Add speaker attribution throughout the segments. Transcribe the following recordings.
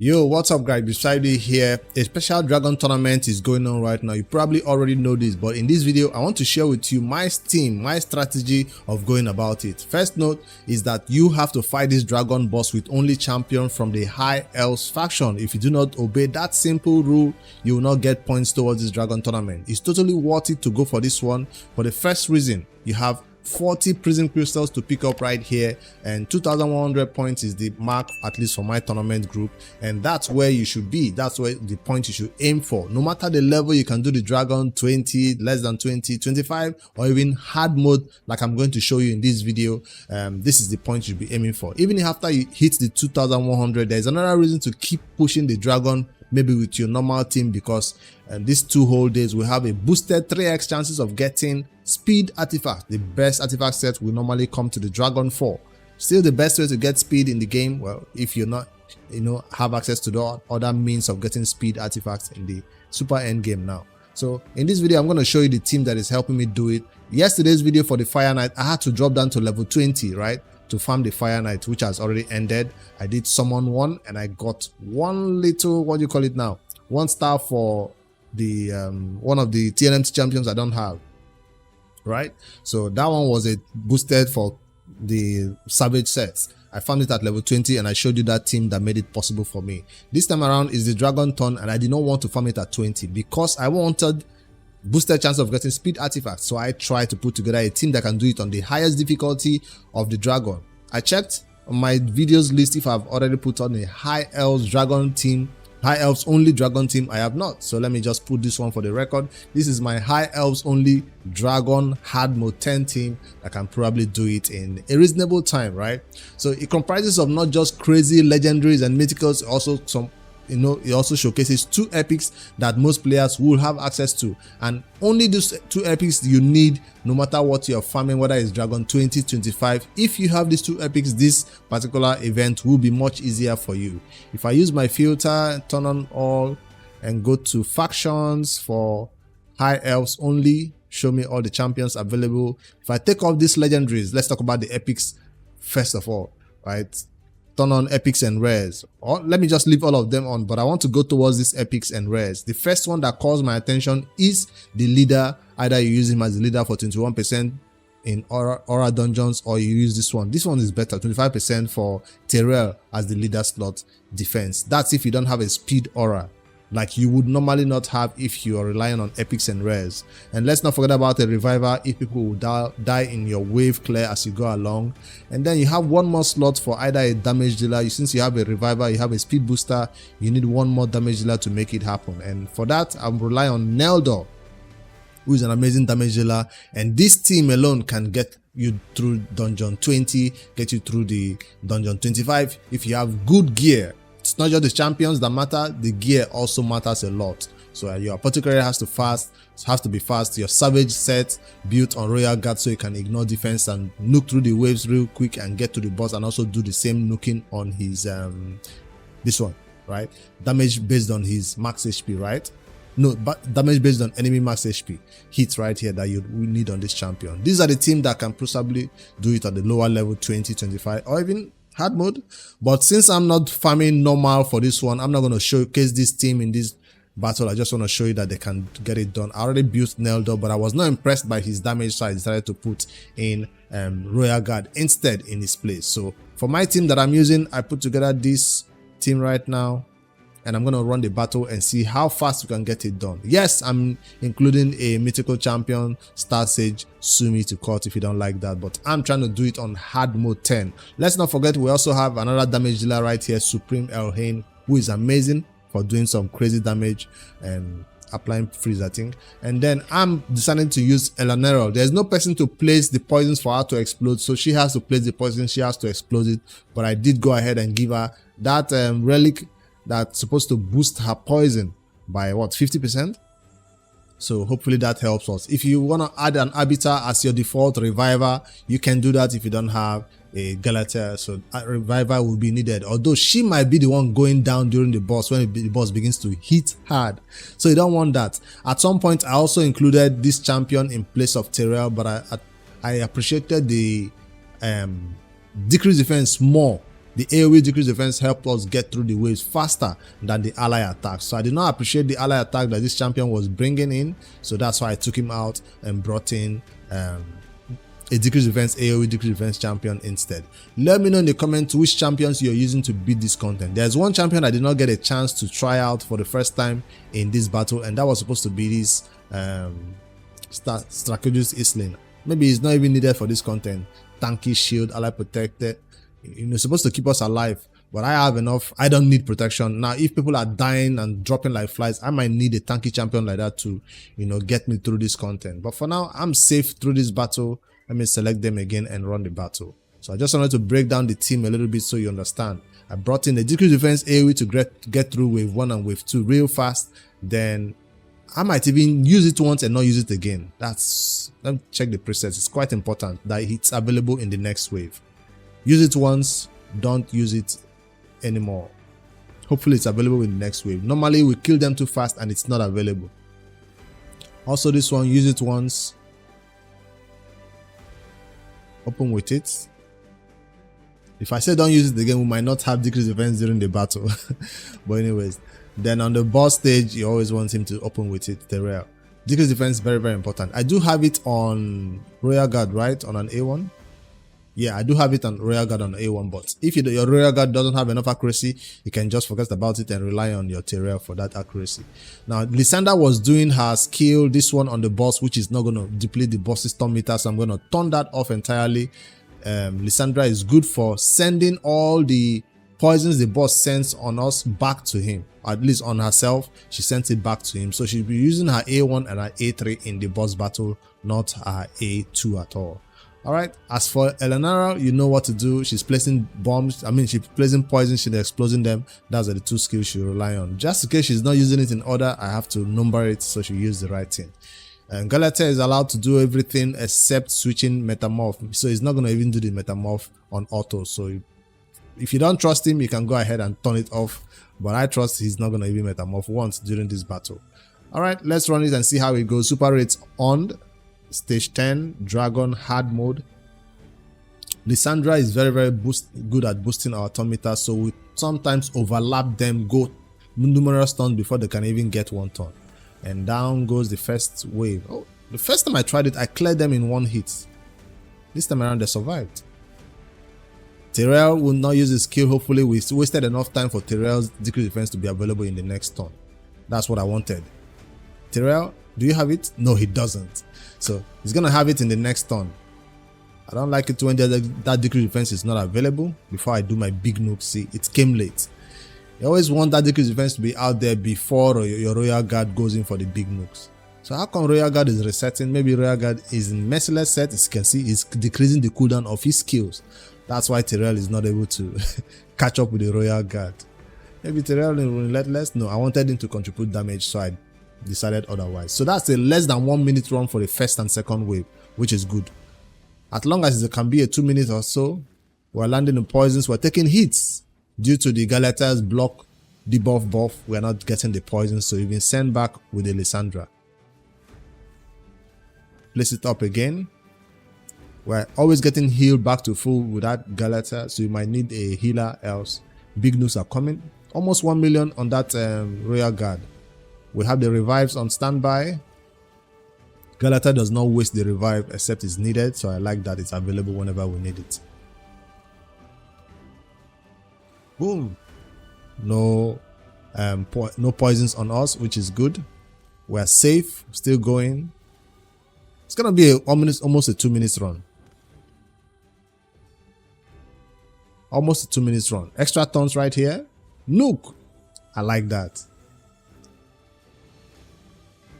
Speaker 1: Yo, what's up guys, beside me here, a special dragon tournament is going on right now. You probably already know this, but in this video I want to share with you my strategy of going about it. First note is that you have to fight this dragon boss with only champion from the High Elves faction. If you do not obey that simple rule, you will not get points towards this dragon tournament. It's totally worth it to go for this one. For the first reason, you have 40 Prism Crystals to pick up right here, and 2100 points is the mark, at least for my tournament group, and that's where you should be. That's where the point you should aim for. No matter the level, you can do the dragon 20, less than 20, 25, or even hard mode like I'm going to show you in this video. This is the point you'll be aiming for. Even after you hit the 2100, there's another reason to keep pushing the dragon, maybe with your normal team, because these 2 whole days we have a boosted 3x chances of getting speed artifact. The best artifact set will normally come to the dragon 4. Still the best way to get speed in the game, well, if you're not have access to the other means of getting speed artifacts in the super end game now. So in this video I'm going to show you the team that is helping me do it. Yesterday's video for the Fire Knight, I had to drop down to level 20, right, to farm the Fire Knight, which has already ended. I did summon one and I got one little, what do you call it now, 1 star for the one of the TNMT champions I don't have, right? So that one was a boosted for the Savage sets. I found it at level 20 and I showed you that team that made it possible for me. This time around is the dragon turn, and I did not want to farm it at 20 because I wanted boosted chance of getting speed artifacts. So I tried to put together a team that can do it on the highest difficulty of the dragon. I checked on my videos list if I've already put on a High Elves dragon team. High Elves only dragon team, I have not. So let me just put this one for the record. This is my High Elves only dragon hard mode 10 team that can probably do it in a reasonable time, right? So it comprises of not just crazy legendaries and mythicals, also some, it also showcases 2 epics that most players will have access to, and only those 2 epics you need no matter what you're farming, whether it's dragon 20, 25. If you have these 2 epics, this particular event will be much easier for you. If I use my filter, turn on all, and go to factions for High Elves only, show me all the champions available. If I take off these legendaries, let's talk about the epics first of all, right? Turn on epics and rares, or let me just leave all of them on, but I want to go towards these epics and rares. The first one that calls my attention is the leader. Either you use him as the leader for 21% in aura dungeons, or you use this one. This one is better, 25% for Tayrel as the leader slot defense. That's if you don't have a speed aura like you would normally not have if you are relying on epics and rares. And let's not forget about a reviver if people will die in your wave clear as you go along. And then you have 1 more slot for either a damage dealer. Since you have a reviver, you have a speed booster, you need 1 more damage dealer to make it happen. And for that, I'm relying on Neldor, who is an amazing damage dealer, and this team alone can get you through dungeon 20, get you through the dungeon 25 if you have good gear. It's not just the champions that matter, the gear also matters a lot. So your apothecary has to be fast. Your savage set built on royal guard, so you can ignore defense and nuke through the waves real quick and get to the boss, and also do the same nuking on his this one, right? Damage based on his max HP, right? No, but damage based on enemy max HP hits right here that you need on this champion. These are the team that can possibly do it at the lower level 20, 25, or even hard mode. But since I'm not farming normal for this one, I'm not going to showcase this team in this battle. I just want to show you that they can get it done. I already built Neldor, but I was not impressed by his damage, so I decided to put in royal guard instead in his place. So for my team that I'm using, I put together this team right now, and I'm going to run the battle and see how fast we can get it done. Yes, I'm including a mythical champion, Star Sage, sue me to court if you don't like that, but I'm trying to do it on hard mode 10. Let's not forget we also have another damage dealer right here, Supreme Elhain, who is amazing for doing some crazy damage and applying freeze, I think. And then I'm deciding to use Eleanaril. There's no person to place the poisons for her to explode, so she has to place the poison, she has to explode it. But I did go ahead and give her that relic that's supposed to boost her poison by what, 50%? So hopefully that helps us. If you want to add an arbiter as your default reviver, you can do that if you don't have a Galekia. So a reviver will be needed, although she might be the one going down during the boss when the boss begins to hit hard. So you don't want that. At some point I also included this champion in place of Tayrel, but I appreciated the decreased defense more the AoE decrease defense helped us get through the waves faster than the ally attack. So I did not appreciate the ally attack that this champion was bringing in, so that's why I took him out and brought in a decrease defense AoE decrease defense champion instead. Let me know in the comments which champions you're using to beat this content. There's one champion I did not get a chance to try out for the first time in this battle, and that was supposed to be this Strategist Isling. Maybe it's not even needed for this content. Tanky shield, ally protected, supposed to keep us alive, but I have enough. I don't need protection. Now if people are dying and dropping like flies, I might need a tanky champion like that to get me through this content. But for now, I'm safe through this battle. Let me select them again and run the battle. So I just wanted to break down the team a little bit so you understand. I brought in the decrease defense AoE to get through wave 1 and wave 2 real fast. Then I might even use it once and not use it again. Let me check the presets. It's quite important that it's available in the next wave. Use it once, don't use it anymore. Hopefully it's available in the next wave. Normally we kill them too fast and it's not available. Also this one, use it once, open with it. If I say don't use it again, we might not have decrease defense during the battle. But anyways, then on the boss stage, you always want him to open with it, Tayrel. Decrease defense, very, very important. I do have it on Royal Guard, right? On an A1. Yeah, I do have it on Royal Guard on A1, but if your Royal Guard doesn't have enough accuracy, you can just forget about it and rely on your Tayrel for that accuracy. Now, Lissandra was doing her skill, this one on the boss, which is not going to deplete the boss's turn meter, so I'm going to turn that off entirely. Lissandra is good for sending all the poisons the boss sends on us back to him. At least on herself, she sends it back to him. So she'll be using her A1 and her A3 in the boss battle, not her A2 at all. Alright, as for Eleanaril, you know what to do. She's placing bombs. She's placing poison, she's exploding them. That's the two skills she rely on. Just in case she's not using it in order, I have to number it so she use the right thing. And Galekia is allowed to do everything except switching metamorph. So he's not going to even do the metamorph on auto. So if you don't trust him, you can go ahead and turn it off. But I trust he's not going to even metamorph once during this battle. Alright, let's run it and see how it goes. Super rates on. Stage 10, Dragon, hard mode. Lissandra is very, very good at boosting our turn meter, so we sometimes overlap them, go numerous turns before they can even get one turn. And down goes the first wave. Oh, the first time I tried it, I cleared them in one hit. This time around, they survived. Tayrel will not use his skill. Hopefully, we wasted enough time for Tayrel's decrease defense to be available in the next turn. That's what I wanted. Tayrel, do you have it? No, he doesn't. So he's gonna have it in the next turn. I don't like it when that decrease defense is not available before I do my big nuke. See, it came late. You always want that decrease defense to be out there before your Royal Guard goes in for the big nukes. So how come Royal Guard is resetting? Maybe Royal Guard is in merciless set. As you can see, it's decreasing the cooldown of his skills. That's why Tayrel is not able to catch up with the Royal Guard. Maybe Tayrel is relentless. No, I wanted him to contribute damage, so I decided otherwise. So that's a less than 1 minute run for the first and second wave, which is good. As long as it can be a 2 minutes or so, we're landing the poisons, we're taking hits. Due to the Galekia's block debuff buff, we're not getting the poison, so you've been sent back with the Lissandra. Place it up again. We're always getting healed back to full with that Galekia, so you might need a healer else. Big news are coming. Almost 1 million on that Royal Guard. We have the revives on standby. Galekia does not waste the revive except it's needed, so I like that it's available whenever we need it. Boom. No poisons on us, which is good. We're safe, still going. It's gonna be almost a 2 minutes run. Almost a 2 minutes run. Extra turns right here. Nuke. I like that.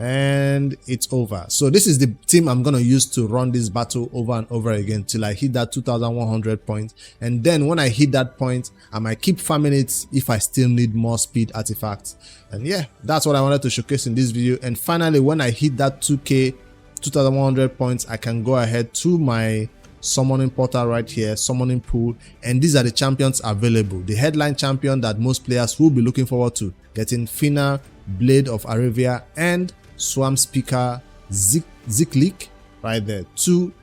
Speaker 1: And it's over. So this is the team I'm going to use to run this battle over and over again till I hit that 2100 points. And then when I hit that point, I might keep farming it if I still need more speed artifacts. And yeah, that's what I wanted to showcase in this video. And finally, when I hit that 2k 2100 points, I can go ahead to my summoning portal right here, summoning pool, and these are the champions available. The headline champion that most players will be looking forward to getting: Fyna, Blade of Aravia, and Swampspeaker Ziklik right there. Two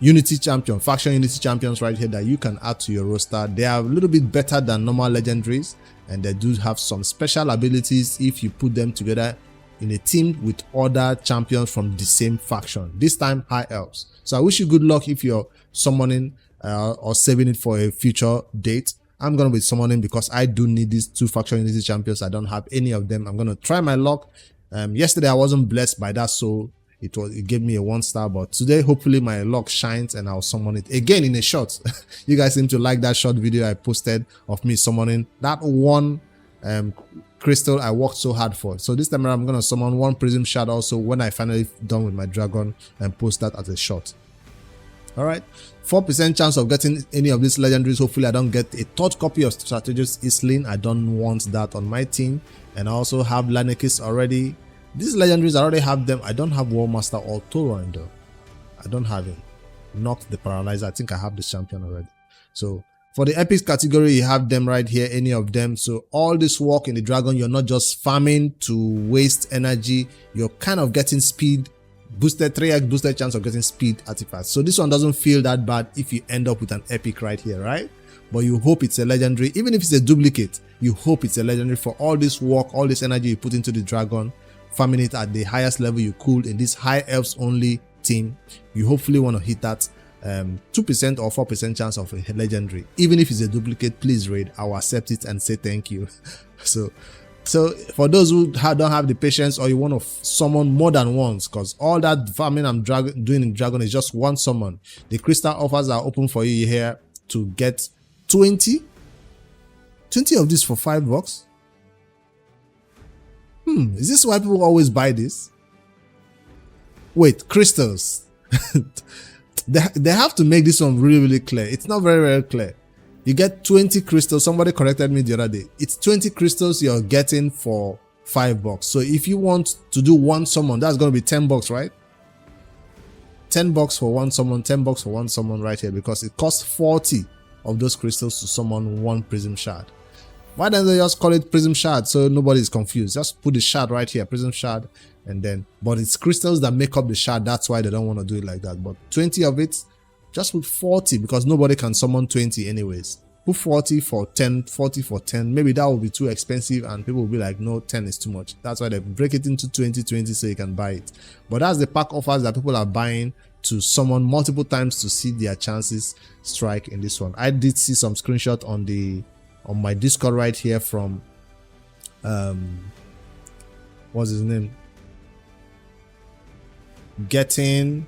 Speaker 1: Unity champion, faction Unity champions right here that you can add to your roster. They are a little bit better than normal legendaries, and they do have some special abilities if you put them together in a team with other champions from the same faction, this time High Elves. So I wish you good luck if you're summoning or saving it for a future date. I'm going to be summoning because I do need these 2 faction Unity champions. I don't have any of them. I'm going to try my luck. Yesterday I wasn't blessed by that, so it gave me a 1-star, but today hopefully my luck shines and I'll summon it again in a shot. You guys seem to like that short video I posted of me summoning that one crystal I worked so hard for. So this time around I'm going to summon 1 prism shard also when I finally done with my dragon, and post that as a shot. All right, 4% chance of getting any of these legendaries. Hopefully I don't get a 3rd copy of Strategist Isling. I don't want that on my team. And I also have Lanekis already. These legendaries, I already have them. I don't have War Master or Tauren though. I don't have him. Not the Paralyzer. I think I have the champion already. So for the epics category, you have them right here, any of them. So all this work in the dragon, you're not just farming to waste energy. You're kind of getting speed, boosted 3x boosted chance of getting speed artifacts. So this one doesn't feel that bad if you end up with an epic right here, right? But you hope it's a legendary. Even if it's a duplicate, you hope it's a legendary for all this work, all this energy you put into the dragon, farming it at the highest level you could in this High Elves only team. You hopefully want to hit that 2% or 4% chance of a legendary. Even if it's a duplicate, please raid. I'll accept it and say thank you. So for those who don't have the patience, or you want to summon more than once, because all that farming I'm doing in dragon is just 1 summon. The crystal offers are open for you here to get 20 of this for $5. Is this why people always buy this? Wait, crystals. They have to make this one really clear. It's not very clear. You get 20 crystals. Somebody corrected me the other day. It's 20 crystals you're getting for $5. So if you want to do 1 summon, that's going to be $10, right? $10 for 1 summon, $10 for 1 summon right here, because it costs 40 of those crystals to summon 1 prism shard. Why don't they just call it prism shard so nobody's confused? Just put the shard right here, prism shard, and then, but it's crystals that make up the shard. That's why they don't want to do it like that. But 20 of it, just put 40, because nobody can summon 20 anyways. Put 40 for 10, 40 for 10. Maybe that will be too expensive and people will be like, no, 10 is too much. That's why they break it into 20 so you can buy it. But that's the pack offers that people are buying to summon multiple times to see their chances strike in this one. I did see some screenshot on my Discord right here from what's his name, getting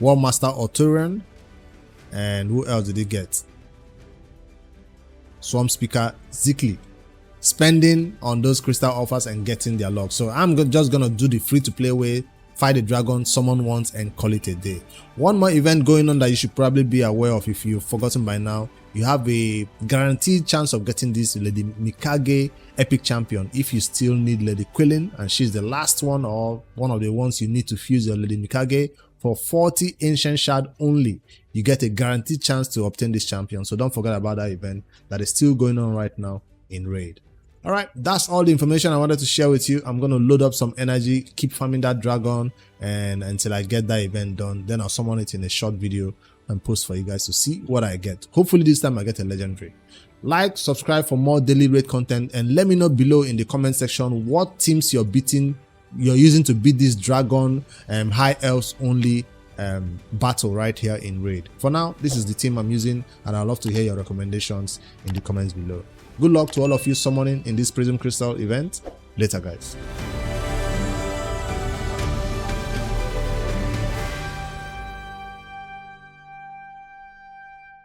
Speaker 1: War Master or Tayrel, and who else did he get? Swampspeaker Zikli, spending on those crystal offers and getting their luck. So I'm just gonna do the free to play way, fight the dragon, summon once, and call it a day. One more event going on that you should probably be aware of if you've forgotten by now. You have a guaranteed chance of getting this Lady Mikage epic champion if you still need Lady Quillen, and she's the last one or one of the ones you need to fuse your Lady Mikage. For 40 ancient shard only, you get a guaranteed chance to obtain this champion. So don't forget about that event that is still going on right now in raid. All right, that's all the information I wanted to share with you. I'm going to load up some energy, keep farming that dragon, and until I get that event done, then I'll summon it in a short video and post for you guys to see what I get. Hopefully this time I get a legendary. Like, subscribe for more daily raid content, and let me know below in the comment section what teams you're using to beat this dragon High Elves only battle right here in raid. For now, this is the team I'm using, and I'd love to hear your recommendations in the comments below. Good luck to all of you summoning in this Prism Crystal event. Later, guys.